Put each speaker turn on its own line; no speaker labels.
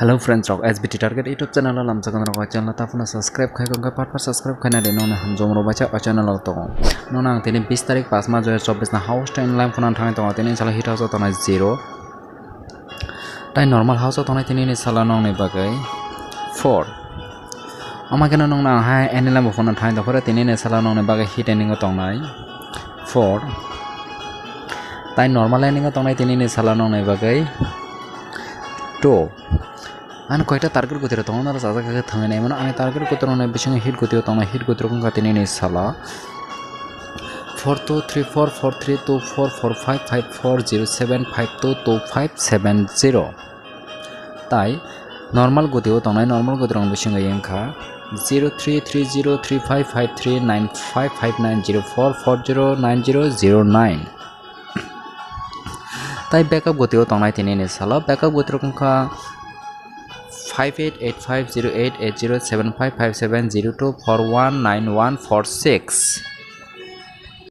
Hello friends of SBT Target YouTube channel lam jagan ro channel ta phone subscribe khai gong part subscribe khai na de no hamjom ro bacha channel lo to no nang tini 20 tarik 5 ma 2024 na house time line phone thang to tini sala hit house to na 0 tai normal house to na tini ni sala nong ne bagai 4 ama kena nong na hai anilam phone thang to pore tini ni sala nong ne bagai hit ending to nai 4 tai normal ending to nai tini ni sala nong ne bagai 2 An koita target ko tira tongna sa ka thang ne mana ani target ko tona bising hit ko tira tongna hit ko tira ka tini ni sala 42344324455407522570 tai normal ko tira tongna normal ko tira bising yeng kha 03303553955904409009 tai backup ko tira tongna tini ni sala backup ko tira ka 58850880755702419146